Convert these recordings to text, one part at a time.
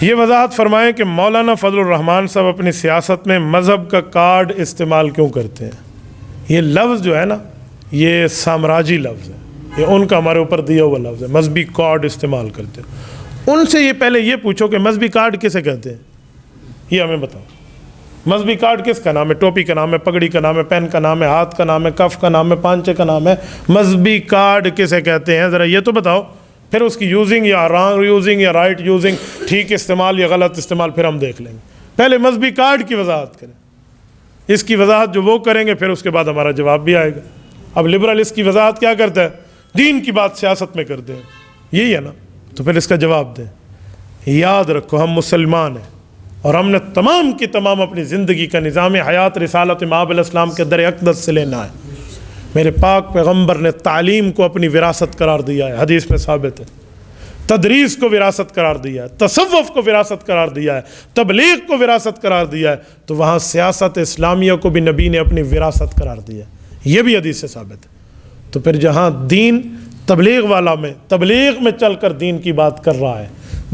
یہ وضاحت فرمائیں کہ مولانا فضل الرحمان صاحب اپنی سیاست میں مذہب کا کارڈ استعمال کیوں کرتے ہیں؟ یہ لفظ جو ہے نا، یہ سامراجی لفظ ہے، یہ ان کا ہمارے اوپر دیا ہوا لفظ ہے، مذہبی کارڈ استعمال کرتے ہیں۔ ان سے یہ پہلے یہ پوچھو کہ مذہبی کارڈ کسے کہتے ہیں، یہ ہمیں بتاؤ۔ مذہبی کارڈ کس کا نام ہے؟ ٹوپی کا نام ہے، پگڑی کا نام ہے، پین کا نام ہے، ہاتھ کا نام ہے، کف کا نام ہے، پانچے کا نام ہے۔ مذہبی کارڈ کسے کہتے ہیں ذرا یہ تو بتاؤ، پھر اس کی یوزنگ یا رانگ یوزنگ یا رائٹ یوزنگ، ٹھیک استعمال یا غلط استعمال پھر ہم دیکھ لیں گے۔ پہلے مذہبی کارڈ کی وضاحت کریں، اس کی وضاحت جو وہ کریں گے پھر اس کے بعد ہمارا جواب بھی آئے گا۔ اب لبرل اس کی وضاحت کیا کرتا ہے؟ دین کی بات سیاست میں کرتے ہیں، یہی ہے نا، تو پھر اس کا جواب دیں۔ یاد رکھو ہم مسلمان ہیں اور ہم نے تمام کی تمام اپنی زندگی کا نظام حیات رسالت مآب علیہ السلام کے در اقدس سے لینا ہے۔ میرے پاک پیغمبر نے تعلیم کو اپنی وراثت قرار دیا ہے، حدیث میں ثابت ہے۔ تدریس کو وراثت قرار دیا ہے، تصوف کو وراثت قرار دیا ہے، تبلیغ کو وراثت قرار دیا ہے، تو وہاں سیاست اسلامیہ کو بھی نبی نے اپنی وراثت قرار دیا ہے، یہ بھی حدیث سے ثابت ہے۔ تو پھر جہاں دین تبلیغ والا میں تبلیغ میں چل کر دین کی بات کر رہا ہے،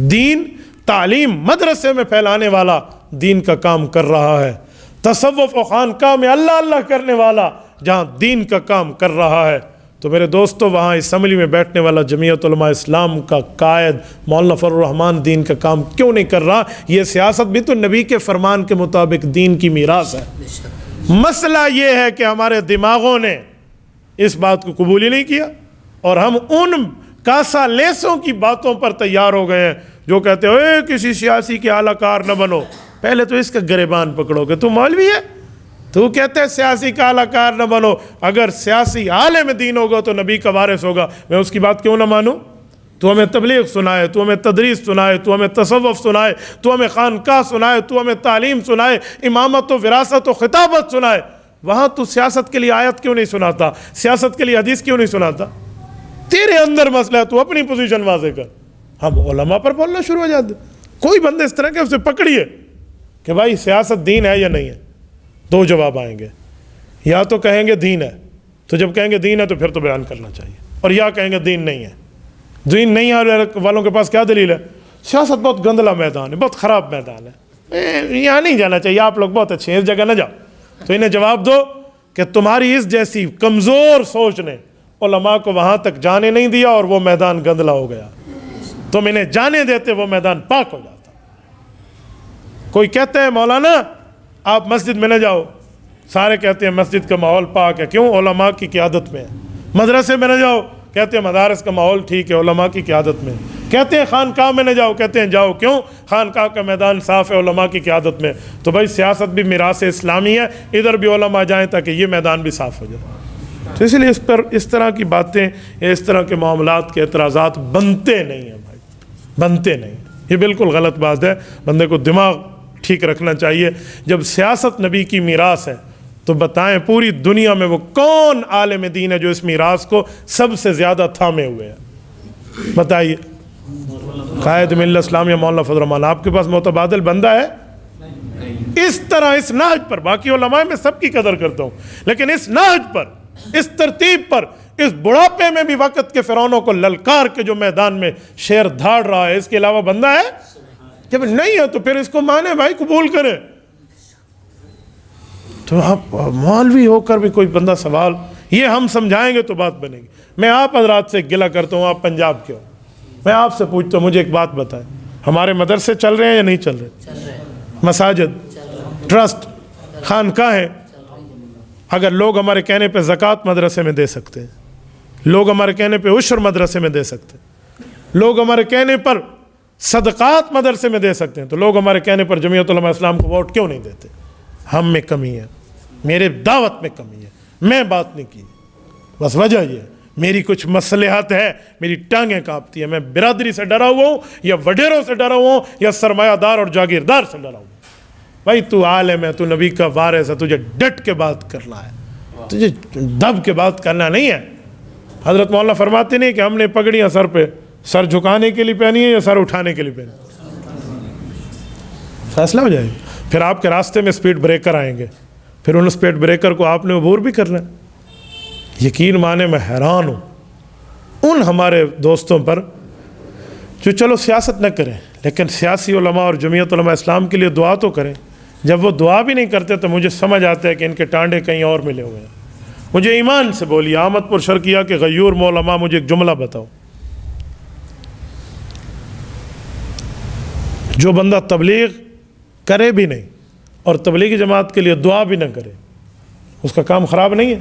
دین تعلیم مدرسے میں پھیلانے والا دین کا کام کر رہا ہے، تصوف و خانقاہ میں اللہ اللہ کرنے والا جہاں دین کا کام کر رہا ہے، تو میرے دوستو وہاں اسمبلی میں بیٹھنے والا جمعیت علماء اسلام کا قائد مولانا فضل الرحمان دین کا کام کیوں نہیں کر رہا؟ یہ سیاست بھی تو نبی کے فرمان کے مطابق دین کی میراث ہے۔ مسئلہ یہ ہے کہ ہمارے دماغوں نے اس بات کو قبول ہی نہیں کیا، اور ہم ان کاسا لیسوں کی باتوں پر تیار ہو گئے ہیں جو کہتے ہیں اے کسی سیاسی کے اعلی کار نہ بنو۔ پہلے تو اس کا گریبان پکڑو کہ تو مولوی ہے، تو کہتے ہیں سیاسی کا اعلی کار نہ بنو۔ اگر سیاسی عالم دین ہوگا تو نبی کا وارث ہوگا، میں اس کی بات کیوں نہ مانوں؟ تو ہمیں تبلیغ سنائے، تو ہمیں تدریس سنائے، تو ہمیں تصوف سنائے، تو ہمیں خانقاہ سنائے، تو ہمیں تعلیم سنائے، امامت و وراثت و خطابت سنائے، وہاں تو سیاست کے لیے آیت کیوں نہیں سناتا؟ سیاست کے لیے حدیث کیوں نہیں سناتا؟ تیرے اندر مسئلہ ہے، تو اپنی پوزیشن واضح کر۔ ہم علماء پر بولنا شروع ہو جاتے، کوئی بندے اس طرح کے اسے پکڑیے کہ بھائی سیاست دین ہے یا نہیں ہے، دو جواب آئیں گے، یا تو کہیں گے دین ہے، تو جب کہیں گے دین ہے تو پھر تو بیان کرنا چاہیے، اور یا کہیں گے دین نہیں ہے۔ دین نہیں ہے والوں کے پاس کیا دلیل ہے؟ سیاست بہت گندلا میدان ہے، بہت خراب میدان ہے، یہاں نہیں جانا چاہیے، آپ لوگ بہت اچھے ہیں، اس جگہ نہ جاؤ۔ تو انہیں جواب دو کہ تمہاری اس جیسی کمزور سوچ نے علماء کو وہاں تک جانے نہیں دیا اور وہ میدان گندلا ہو گیا، تم انہیں جانے دیتے وہ میدان پاک ہو جاتا۔ کوئی کہتے ہیں مولانا آپ مسجد میں نہ جاؤ، سارے کہتے ہیں مسجد کا ماحول پاک ہے، کیوں؟ علماء کی قیادت میں ہے۔ مدرسے میں نہ جاؤ، کہتے ہیں مدارس کا ماحول ٹھیک ہے، علماء کی قیادت میں۔ کہتے ہیں خانقاہ میں نہ جاؤ، کہتے ہیں جاؤ، کیوں؟ خانقاہ کا میدان صاف ہے، علماء کی قیادت میں۔ تو بھائی سیاست بھی میراث اسلامی ہے، ادھر بھی علماء جائیں تاکہ یہ میدان بھی صاف ہو جائے۔ تو اس لیے اس پر اس طرح کی باتیں، اس طرح کے معاملات کے اعتراضات بنتے نہیں ہیں بھائی، بنتے نہیں۔ یہ بالکل غلط بات ہے، بندے کو دماغ ٹھیک رکھنا چاہیے۔ جب سیاست نبی کی میراث ہے تو بتائیں پوری دنیا میں وہ کون عالم دین ہے جو اس میراث کو سب سے زیادہ تھامے ہوئے ہے؟ بتائیے۔ قائد ملت اسلامیہ مولانا فضل الرحمان، آپ کے پاس متبادل بندہ ہے؟ اس طرح اس نہج پر، باقی علماء میں سب کی قدر کرتا ہوں، لیکن اس نہج پر، اس ترتیب پر، اس بڑھاپے میں بھی وقت کے فرعونوں کو للکار کے جو میدان میں شیر دھاڑ رہا ہے، اس کے علاوہ بندہ ہے؟ جب نہیں ہے تو پھر اس کو مانے بھائی، قبول کریں۔ تو آپ مولوی ہو کر بھی کوئی بندہ سوال، یہ ہم سمجھائیں گے تو بات بنے گی۔ میں آپ حضرات سے گلہ کرتا ہوں، آپ پنجاب کے ہو، میں آپ سے پوچھتا ہوں، مجھے ایک بات بتائیں، ہمارے مدرسے چل رہے ہیں یا نہیں چل رہے؟ مساجد، ٹرسٹ، خانقاہیں، اگر لوگ ہمارے کہنے پہ زکوٰۃ مدرسے میں دے سکتے ہیں، لوگ ہمارے کہنے پہ عشر مدرسے میں دے سکتے ہیں، لوگ ہمارے کہنے پر صدقات مدرسے میں دے سکتے ہیں، تو لوگ ہمارے کہنے پر جمعیت علماء اسلام کو ووٹ کیوں نہیں دیتے؟ ہم میں کمی ہے، میرے دعوت میں کمی ہے، میں بات نہیں کی، بس وجہ یہ ہے میری کچھ مصلحت ہے، میری ٹانگیں کانپتی ہیں، میں برادری سے ڈرا ہوا ہوں یا وڈیروں سے ڈرا ہوا ہوں یا سرمایہ دار اور جاگیردار سے ڈرا ہوں۔ بھائی تو عالم ہے، تو نبی کا وارث ہے، تجھے ڈٹ کے بات کرنا ہے، تجھے دب کے بات کرنا نہیں ہے۔ حضرت مولانا فرماتے نہیں کہ ہم نے پگڑیاں سر پہ سر جھکانے کے لیے پہنی ہے یا سر اٹھانے کے لیے پہنی ہے، فیصلہ ہو جائے گا۔ پھر آپ کے راستے میں سپیڈ بریکر آئیں گے، پھر ان سپیڈ بریکر کو آپ نے عبور بھی کرنا ہے۔ یقین مانے میں حیران ہوں ان ہمارے دوستوں پر جو چلو سیاست نہ کریں لیکن سیاسی علماء اور جمعیت علماء اسلام کے لیے دعا تو کریں. جب وہ دعا بھی نہیں کرتے تو مجھے سمجھ آتا ہے کہ ان کے ٹانڈے کہیں اور ملے ہوئے ہیں. مجھے ایمان سے بولیے احمد پور شرقیہ کے غیور علماء مجھے ایک جملہ بتاؤ. جو بندہ تبلیغ کرے بھی نہیں اور تبلیغی جماعت کے لیے دعا بھی نہ کرے اس کا کام خراب نہیں ہے؟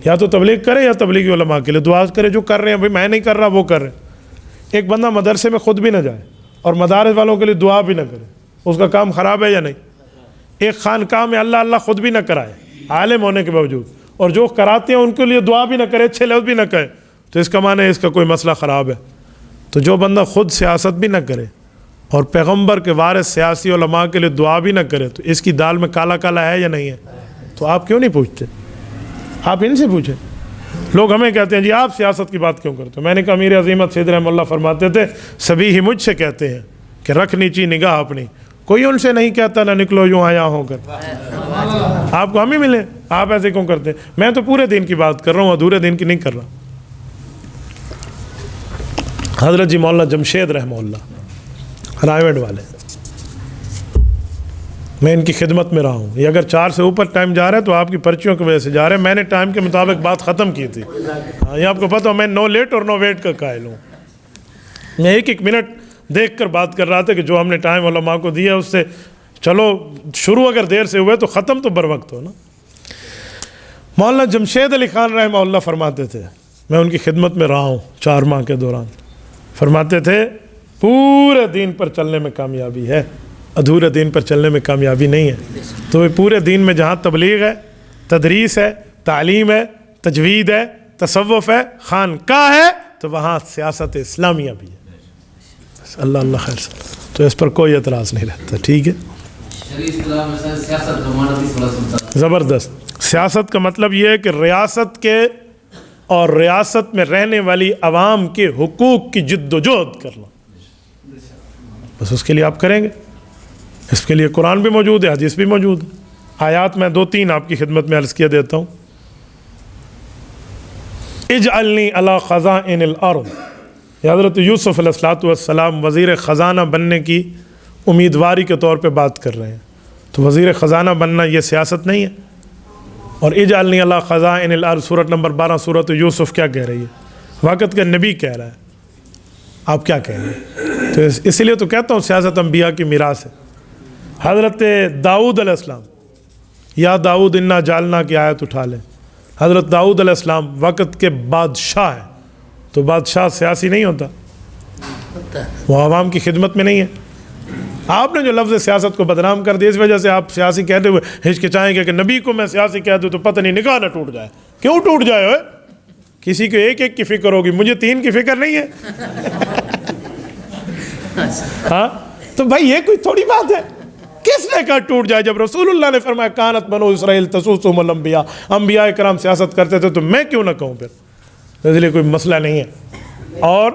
یا تو تبلیغ کرے یا تبلیغی علماء کے لیے دعا کرے. جو کر رہے ہیں بھائی میں نہیں کر رہا وہ کر رہے ہیں. ایک بندہ مدرسے میں خود بھی نہ جائے اور مدارس والوں کے لیے دعا بھی نہ کرے اس کا کام خراب ہے یا نہیں؟ ایک خانقاہ میں اللہ اللہ خود بھی نہ کرائے عالم ہونے کے باوجود اور جو کراتے ہیں ان کے لیے دعا بھی نہ کرے اچھے لفظ بھی نہ کہے تو اس کا معنی ہے اس کا کوئی مسئلہ خراب ہے. تو جو بندہ خود سیاست بھی نہ کرے اور پیغمبر کے وارث سیاسی علماء کے لیے دعا بھی نہ کرے تو اس کی دال میں کالا کالا ہے یا نہیں ہے؟ تو آپ کیوں نہیں پوچھتے؟ آپ ان سے پوچھیں. لوگ ہمیں کہتے ہیں جی آپ سیاست کی بات کیوں کرتے ہو؟ میں نے کہا امیر عظیمت سید رحمہ اللہ فرماتے تھے سبھی ہی مجھ سے کہتے ہیں کہ رکھنی چاہیے نگاہ اپنی. کوئی ان سے نہیں کہتا نہ نکلو یوں آیا ہو کر. آپ کو ہم ہی ملے آپ ایسے کیوں کرتے ہیں؟ میں تو پورے دین کی بات کر رہا ہوں ادھورے دین کی نہیں کر رہا. حضرت جی مولانا جمشید رحمہ اللہ رائے والے میں ان کی خدمت میں رہا ہوں. یہ اگر 4 سے اوپر ٹائم جا رہا ہے تو آپ کی پرچیوں کی وجہ سے جا رہے ہیں. میں نے ٹائم کے مطابق بات ختم کی تھی. یہ آپ کو پتہ ہو میں نو لیٹ اور نو ویٹ کا قائل ہوں. میں ایک منٹ دیکھ کر بات کر رہا تھا کہ جو ہم نے ٹائم علماء کو دیا اس سے چلو شروع اگر دیر سے ہوئے تو ختم تو بر وقت ہو نا. مولانا جمشید علی خان رحمہ اللہ فرماتے تھے میں ان کی خدمت میں رہا ہوں 4 ماہ کے دوران. فرماتے تھے پورے دین پر چلنے میں کامیابی ہے ادھورے دین پر چلنے میں کامیابی نہیں ہے. تو پورے دین میں جہاں تبلیغ ہے تدریس ہے تعلیم ہے تجوید ہے تصوف ہے خانقاہ ہے تو وہاں سیاست اسلامیہ بھی ہے. اللہ اللہ خیر سے تو اس پر کوئی اعتراض نہیں رہتا. ٹھیک ہے زبردست. سیاست کا مطلب یہ ہے کہ ریاست کے اور ریاست میں رہنے والی عوام کے حقوق کی جد و جہد کرنا بس اس کے لیے آپ کریں گے. اس کے لیے قرآن بھی موجود ہے حدیث بھی موجود ہے. آیات میں 2-3 آپ کی خدمت میں عرض کیا دیتا ہوں. اجعلنی علی خزائن الارض. حضرت یوسف علیہ السلام وزیر خزانہ بننے کی امیدواری کے طور پہ بات کر رہے ہیں. تو وزیر خزانہ بننا یہ سیاست نہیں ہے. اور اجعلنی علی خزائن الارض سورۃ نمبر 12 سورۃ یوسف کیا کہہ رہی ہے؟ وقت کا نبی کہہ رہا ہے. آپ کیا کہہ رہے ہیں؟ تو اس لیے تو کہتا ہوں سیاست انبیاء کی میراث ہے. حضرت داؤد علیہ السلام یا داؤد انا جالنا کی آیت اٹھا لیں. حضرت داؤد علیہ السلام وقت کے بادشاہ ہیں. تو بادشاہ سیاسی نہیں ہوتا وہ عوام کی خدمت میں نہیں ہے. آپ نے جو لفظ سیاست کو بدنام کر دیا اس وجہ سے آپ سیاسی کہتے ہوئے ہچکچائیں گے کہ نبی کو میں سیاسی کہہ دوں تو پتہ نہیں نکاح نہ ٹوٹ جائے. کیوں ٹوٹ جائے ہوئے؟ کسی کو ایک کی فکر ہوگی مجھے 3 کی فکر نہیں ہے. ہاں تو بھائی یہ کوئی تھوڑی بات ہے. کس نے کہا ٹوٹ جائے جب رسول اللہ نے فرمایا کانت بنو اسرائیل تسوسهم الانبیاء انبیاء کرام سیاست کرتے تھے تو میں کیوں نہ کہوں پھر. اس لیے کوئی مسئلہ نہیں ہے. اور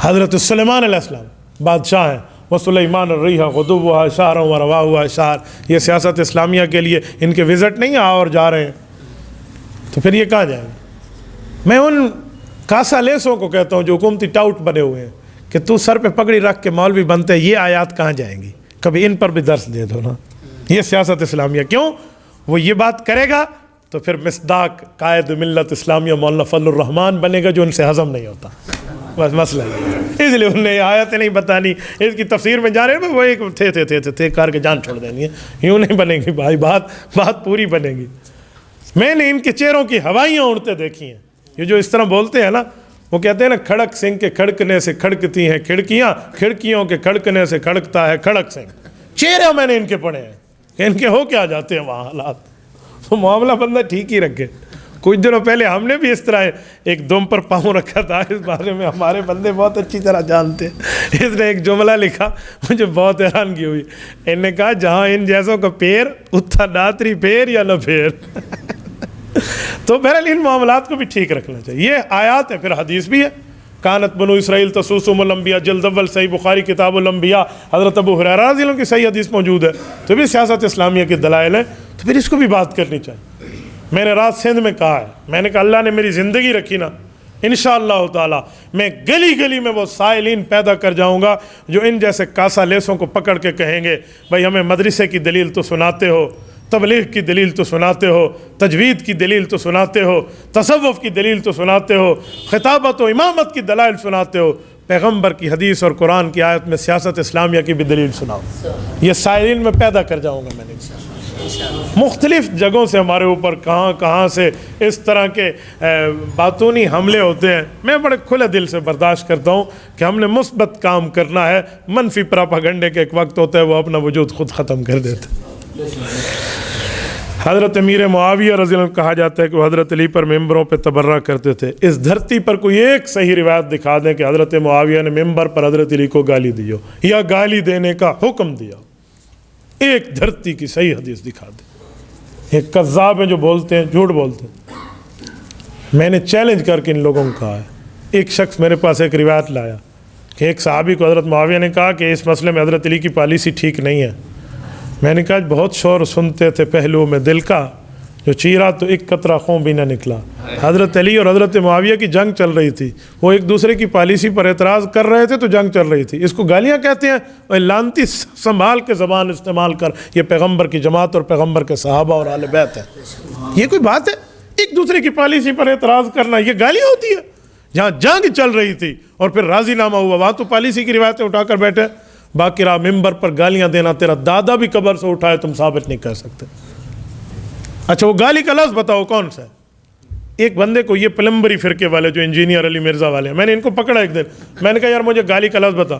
حضرت سلیمان علیہ السلام بادشاہ ہیں. وسلیمان الریح غدوها شہر ورواها شہر. یہ سیاست اسلامیہ کے لیے ان کے وزٹ نہیں آ اور جا رہے ہیں تو پھر یہ کہاں جائیں گے؟ میں ان کاسا لیسوں کو کہتا ہوں جو حکومتی ٹاؤٹ بنے ہوئے ہیں کہ تو سر پہ پگڑی رکھ کے مولوی بنتے یہ آیات کہاں جائیں گی؟ کبھی ان پر بھی درس دے دو نا. یہ سیاست اسلامیہ کیوں؟ وہ یہ بات کرے گا تو پھر مصداق قائد ملت اسلامیہ مولانا فضل الرحمان بنے گا جو ان سے ہضم نہیں ہوتا. بس مسئلہ ہے. اس لیے انہیں آیتیں نہیں بتانی اس کی تفسیر میں جا رہے ہیں وہ ایک تھے کر کے جان چھوڑ دینی ہے. یوں نہیں بنے گی بھائی. بات پوری بنے گی. میں نے ان کے چہروں کی ہوائیاں اڑتے دیکھی ہیں. یہ جو اس طرح بولتے ہیں نا وہ کہتے ہیں نا کھڑک سنگھ کے کھڑکنے سے کھڑکتی ہیں کھڑکیاں کھڑکیوں کے کھڑکنے سے کھڑکتا ہے کھڑک سنگھ. چہرے میں نے ان کے پڑھے ہیں کہ ان کے ہو کیا جاتے ہیں وہاں حالات. تو معاملہ بندہ ٹھیک ہی رکھے. کچھ دنوں پہلے ہم نے بھی اس طرح ایک دم پر پاؤں رکھا تھا. اس بارے میں ہمارے بندے بہت اچھی طرح جانتے ہیں. اس نے ایک جملہ لکھا مجھے بہت حیرانگی ہوئی. ان نے کہا جہاں ان جیسوں کا پیر اتھا داتری پیر یا نہ پیر. تو بہرحال ان معاملات کو بھی ٹھیک رکھنا چاہیے. یہ آیات ہے پھر حدیث بھی ہے. کانت بنو اسرائیل تسوسهم الانبیاء جلد اول صحیح بخاری کتاب الانبیاء حضرت ابو ہریرہ رضی اللہ عنہ کی صحیح حدیث موجود ہے. تو بھی سیاست اسلامیہ کے دلائل ہیں تو پھر اس کو بھی بات کرنی چاہیے. میں نے رات سندھ میں کہا ہے میں نے کہا اللہ نے میری زندگی رکھی نا انشاءاللہ تعالی میں گلی گلی میں وہ سائلین پیدا کر جاؤں گا جو ان جیسے کاسا لیسوں کو پکڑ کے کہیں گے بھائی ہمیں مدرسے کی دلیل تو سناتے ہو، تبلیغ کی دلیل تو سناتے ہو، تجوید کی دلیل تو سناتے ہو، تصوف کی دلیل تو سناتے ہو، خطابت و امامت کی دلائل سناتے ہو، پیغمبر کی حدیث اور قرآن کی آیت میں سیاست اسلامیہ کی بھی دلیل سناؤ۔ یہ سائلین میں پیدا کر جاؤں گا میں نے مختلف جگہوں سے ہمارے اوپر کہاں سے اس طرح کے باطونی حملے ہوتے ہیں۔ میں بڑے کھلے دل سے برداشت کرتا ہوں کہ ہم نے مثبت کام کرنا ہے، منفی پراپاگنڈے کے ایک وقت ہوتا ہے وہ اپنا وجود خود ختم کر دیتے۔ حضرت امیر معاویہ رضی اللہ عنہ کہا جاتا ہے کہ وہ حضرت علی پر ممبروں پہ تبرہ کرتے تھے۔ اس دھرتی پر کوئی ایک صحیح روایت دکھا دیں کہ حضرت معاویہ نے ممبر پر حضرت علی کو گالی دی ہو یا گالی دینے کا حکم دیا ہو، ایک دھرتی کی صحیح حدیث دکھا دیں۔ ایک کذاب ہیں جو بولتے ہیں، جھوٹ بولتے ہیں۔ میں نے چیلنج کر کے ان لوگوں کو کہا ہے، ایک شخص میرے پاس ایک روایت لایا کہ ایک صحابی کو حضرت معاویہ نے کہا کہ اس مسئلے میں حضرت علی کی پالیسی ٹھیک نہیں ہے۔ میں نے کہا بہت شور سنتے تھے پہلو میں دل کا، جو چیرا تو ایک قطرہ خون بھی نہ نکلا۔ حضرت علی اور حضرت معاویہ کی جنگ چل رہی تھی، وہ ایک دوسرے کی پالیسی پر اعتراض کر رہے تھے تو جنگ چل رہی تھی۔ اس کو گالیاں کہتے ہیں، اور لانتی سنبھال کے زبان استعمال کر، یہ پیغمبر کی جماعت اور پیغمبر کے صحابہ اور اہل بیت ہے۔ یہ کوئی بات ہے ایک دوسرے کی پالیسی پر اعتراض کرنا؟ یہ گالیاں ہوتی ہے؟ جہاں جنگ چل رہی تھی اور پھر راضی نامہ ہوا وہاں تو پالیسی کی روایتیں اٹھا کر بیٹھے۔ باقی راہ ممبر پر گالیاں دینا تیرا دادا بھی قبر سے اٹھائے تم ثابت نہیں کر سکتے۔ اچھا وہ گالی کا لفظ بتاؤ کون سا ہے؟ ایک بندے کو، یہ پلمبری فرقے والے جو انجینئر علی مرزا والے ہیں، میں نے ان کو پکڑا ایک دن، میں نے کہا یار مجھے گالی کا لفظ بتا۔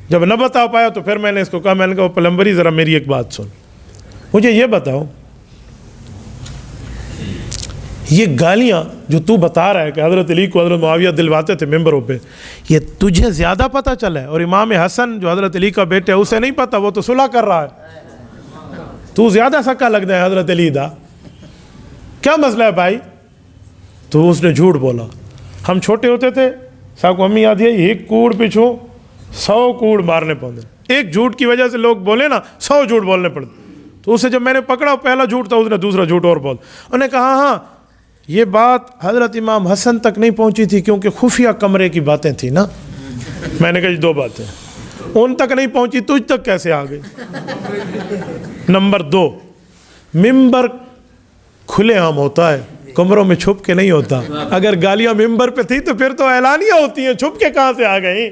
جب نہ بتا پایا تو پھر میں نے اس کو کہا، میں نے کہا وہ پلمبری ذرا میری ایک بات سن، مجھے یہ بتاؤ یہ گالیاں جو تو بتا رہا ہے کہ حضرت علی کو حضرت معاویہ دلواتے تھے ممبروں پہ، یہ تجھے زیادہ پتہ چلا ہے اور امام حسن جو حضرت علی کا بیٹا ہے اسے نہیں پتہ، وہ تو صلح کر رہا ہے، تو زیادہ سکا لگتا ہے حضرت علی دا، کیا مسئلہ ہے بھائی؟ تو اس نے جھوٹ بولا۔ ہم چھوٹے ہوتے تھے، صاحب کو امی یاد ہے، ایک کوڑ پچھو 100 کوڑ مارنے پڑتے، ایک جھوٹ کی وجہ سے لوگ بولے نا 100 جھوٹ بولنے پڑتے۔ تو اسے جب میں نے پکڑا پہلا جھوٹ تھا، اس نے دوسرا جھوٹ اور بول، انہوں نے کہا ہاں یہ بات حضرت امام حسن تک نہیں پہنچی تھی کیونکہ خفیہ کمرے کی باتیں تھیں نا۔ میں نے کہا یہ 2 باتیں ان تک نہیں پہنچی، تجھ تک کیسے آ گئی؟ نمبر 2، ممبر کھلے عام ہوتا ہے، کمروں میں چھپ کے نہیں ہوتا۔ اگر گالیاں ممبر پہ تھی تو پھر تو اعلانیہ ہوتی ہیں، چھپ کے کہاں سے آ گئی؟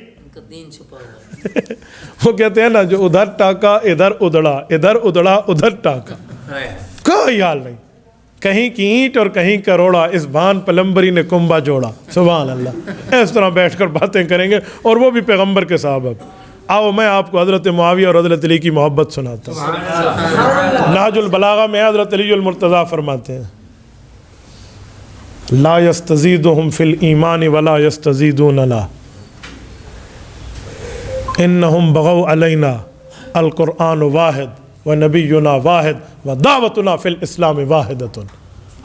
وہ کہتے ہیں نا جو ادھر ٹاکا ادھر ادڑا، ادھر اڈڑا ادھر ٹاکا، کوئی حال نہیں، کہیں کی اینٹ اور کہیں کا روڑا، اس بان پلمبری نے کنبا جوڑا۔ سبحان اللہ، اس طرح بیٹھ کر باتیں کریں گے اور وہ بھی پیغمبر کے صحابہ۔ آؤ میں آپ کو حضرت معاویہ اور حضرت علی کی محبت سناتا ہوں۔ نہج البلاغہ میں حضرت علی المرتضیٰ فرماتے ہیں لا یستزیدہم فی الایمان ولا یستزیدوننا انہم بغوا علینا القرآن واحد ونبینا واحد ودعوتنا فی الاسلام واحدۃ۔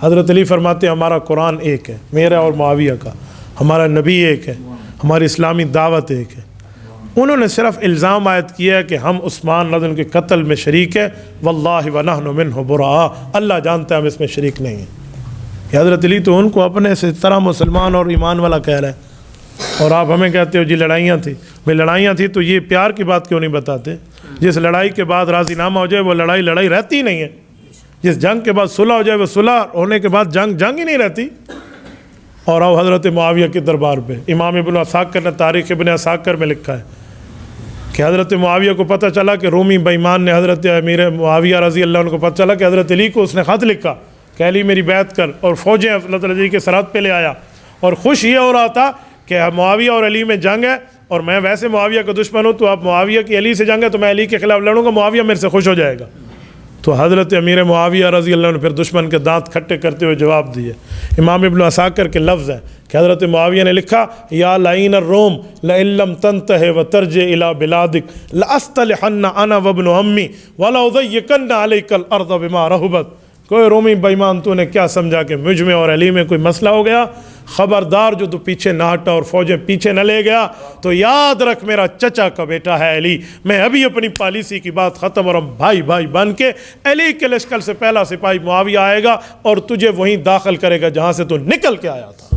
حضرت علی فرماتے ہیں ہمارا قرآن ایک ہے، میرا اور معاویہ کا، ہمارا نبی ایک ہے، ہماری اسلامی دعوت ایک ہے۔ انہوں نے صرف الزام عائد کیا ہے کہ ہم عثمان رضی اللہ عنہ کے قتل میں شریک ہے، واللہ ونحن منہ براء، اللہ جانتا ہے ہم اس میں شریک نہیں ہیں۔ کہ حضرت علی تو ان کو اپنے سے طرح مسلمان اور ایمان والا کہہ رہے ہیں، اور آپ ہمیں کہتے ہو جی لڑائیاں تھیں۔ بھائی لڑائیاں تھیں تو یہ پیار کی بات کیوں نہیں بتاتے؟ جس لڑائی کے بعد راضی نامہ ہو جائے وہ لڑائی رہتی ہی نہیں ہے، جس جنگ کے بعد صلح ہو جائے وہ صلح ہونے کے بعد جنگ ہی نہیں رہتی۔ اور آؤ حضرت معاویہ کے دربار پہ، امام ابن عساکر نے تاریخ ابن عساکر میں لکھا ہے کہ حضرت معاویہ کو پتہ چلا کہ رومی بے ایمان نے حضرت امیر معاویہ رضی اللہ عنہ کو پتہ چلا کہ حضرت علی کو اس نے خط لکھا کہ علی میری بیعت کر، اور فوجیں حضرت علی کے سرحد پہ لے آیا، اور خوش یہ ہو رہا تھا کہ معاویہ اور علی میں جنگ ہے، اور میں ویسے معاویہ کا دشمن ہوں، تو آپ معاویہ کی علی سے جنگ ہے تو میں علی کے خلاف لڑوں گا، معاویہ میرے سے خوش ہو جائے گا۔ تو حضرت امیر معاویہ رضی اللہ عنہ پھر دشمن کے دانت کھٹے کرتے ہوئے جواب دیے۔ امام ابن عساکر کے لفظ ہیں کہ حضرت معاویہ نے لکھا یا لعین الروم لئن لم تنتہ وترجع الی بلادک لاصطلحن انا وابن عمی ولأضیقن علیک الارض بما رحبت۔ کوئی رومی بے ایمان تو نے کیا سمجھا کہ مجھ میں اور علی میں کوئی مسئلہ ہو گیا؟ خبردار جو تو پیچھے نہ ہٹا اور فوجیں پیچھے نہ لے گیا تو یاد رکھ میرا چچا کا بیٹا ہے علی، میں ابھی اپنی پالیسی کی بات ختم، اور ہم بھائی بھائی بن کے علی کے لشکر سے پہلا سپاہی معاویہ آئے گا اور تجھے وہیں داخل کرے گا جہاں سے تو نکل کے آیا تھا۔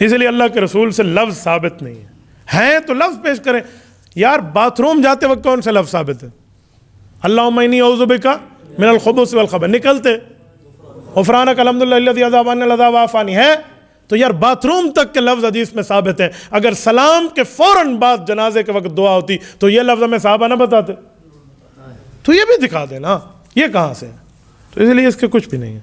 اس لیے اللہ کے رسول سے لفظ ثابت نہیں ہیں تو لفظ پیش کریں. یار باتھ روم جاتے وقت کون سے لفظ ثابت ہے؟ اللہم انی اعوذ بک من الخبث والخبث، نکلتے غفرانک الحمدللہ الذی اذھب عنی العذاب وعافانی ہے. تو یار باتھ روم تک کے لفظ حدیث میں ثابت ہیں. اگر سلام کے فوراً بعد جنازے کے وقت دعا ہوتی تو یہ لفظ ہمیں صحابہ نہ بتاتے؟ تو یہ بھی دکھا دینا یہ کہاں سے ہے. تو اس لیے اس کے کچھ بھی نہیں ہے.